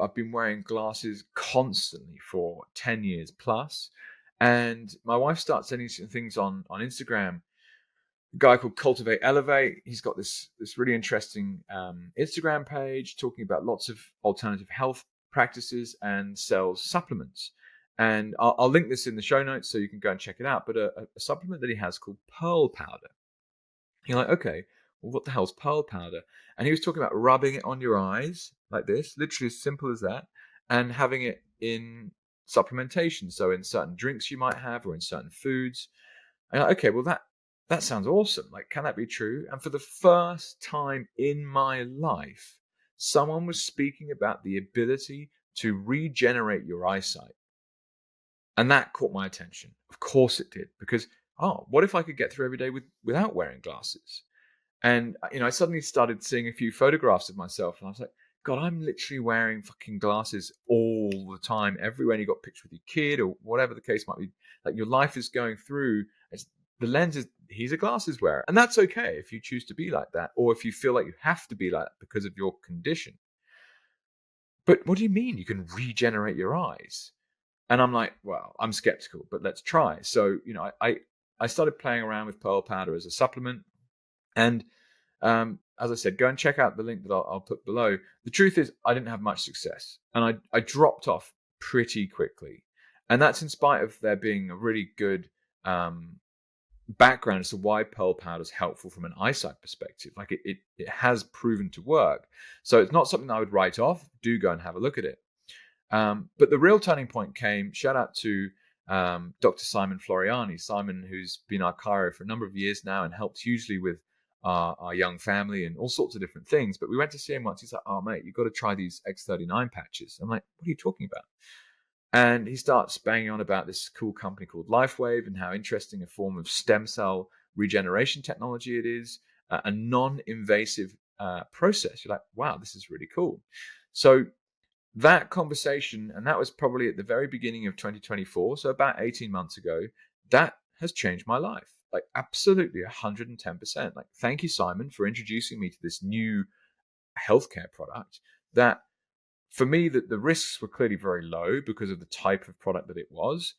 I've been wearing glasses constantly for 10 years plus. And my wife starts sending some things on Instagram. A guy called Cultivate Elevate. He's got this really interesting Instagram page talking about lots of alternative health practices and sells supplements. And I'll link this in the show notes so you can go and check it out. But a supplement that he has called Pearl Powder. You're like, okay, well, what the hell's Pearl Powder? And he was talking about rubbing it on your eyes like this, literally as simple as that, and having it in supplementation. So in certain drinks you might have or in certain foods. And like, okay, well, that sounds awesome. Like, can that be true? And for the first time in my life, someone was speaking about the ability to regenerate your eyesight. And that caught my attention. Of course it did, because, what if I could get through every day without wearing glasses? And, I suddenly started seeing a few photographs of myself, and I was like, God, I'm literally wearing fucking glasses all the time, everywhere. And you got pictures with your kid or whatever the case might be. Like, your life is going through. The lens is, he's a glasses wearer. And that's okay if you choose to be like that, or if you feel like you have to be like that because of your condition. But what do you mean you can regenerate your eyes? And I'm like, well, I'm skeptical, but let's try. So, I started playing around with Pearl Powder as a supplement. And as I said, go and check out the link that I'll put below. The truth is, I didn't have much success. And I dropped off pretty quickly. And that's in spite of there being a really good background as to why Pearl Powder is helpful from an eyesight perspective. Like, it has proven to work. So it's not something I would write off. Do go and have a look at it. But the real turning point came, shout out to Dr. Simon Floriani. Simon, who's been our chiro for a number of years now and helped hugely with our young family and all sorts of different things. But we went to see him once. He's like, oh, mate, you've got to try these X39 patches. I'm like, what are you talking about? And he starts banging on about this cool company called LifeWave and how interesting a form of stem cell regeneration technology it is, a non-invasive process. You're like, wow, this is really cool. So that conversation, and that was probably at the very beginning of 2024, so about 18 months ago, that has changed my life. Like, absolutely 110%. Like, thank you, Simon, for introducing me to this new healthcare product that, for me, that the risks were clearly very low because of the type of product that it was.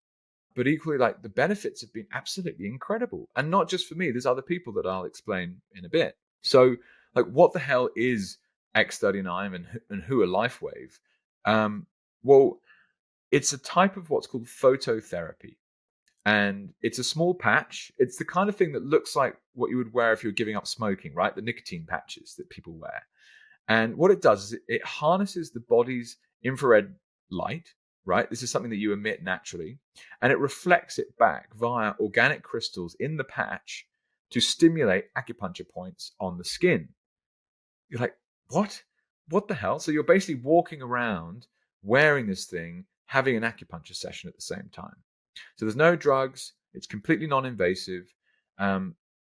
But equally, like, the benefits have been absolutely incredible. And not just for me, there's other people that I'll explain in a bit. So, like, what the hell is X39 and who are LifeWave? Well, it's a type of what's called phototherapy. And it's a small patch. It's the kind of thing that looks like what you would wear if you're giving up smoking, right? The nicotine patches that people wear. And what it does is it harnesses the body's infrared light, right? This is something that you emit naturally, and it reflects it back via organic crystals in the patch to stimulate acupuncture points on the skin. You're like, what? What the hell? So you're basically walking around wearing this thing, having an acupuncture session at the same time. So there's no drugs. It's completely non-invasive.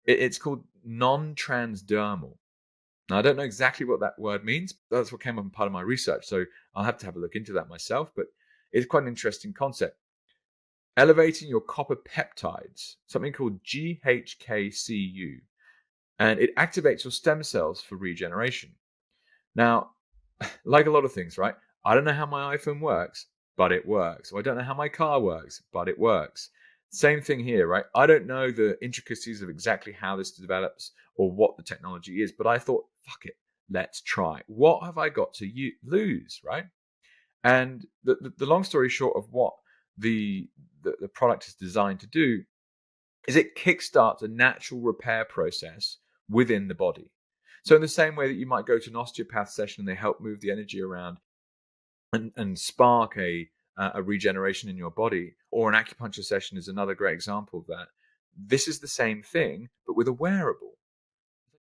It's called non-transdermal. Now, I don't know exactly what that word means. That's what came up in part of my research. So I'll have to have a look into that myself. But it's quite an interesting concept. Elevating your copper peptides, something called GHKCU. And it activates your stem cells for regeneration. Now, like a lot of things, right? I don't know how my iPhone works, but it works. Or I don't know how my car works, but it works. Same thing here, right? I don't know the intricacies of exactly how this develops or what the technology is, but I thought, fuck it, let's try. What have I got to lose, right? And the long story short of what the product is designed to do is it kickstarts a natural repair process within the body. So in the same way that you might go to an osteopath session and they help move the energy around and spark a regeneration in your body, or an acupuncture session is another great example of that. This is the same thing, but with a wearable.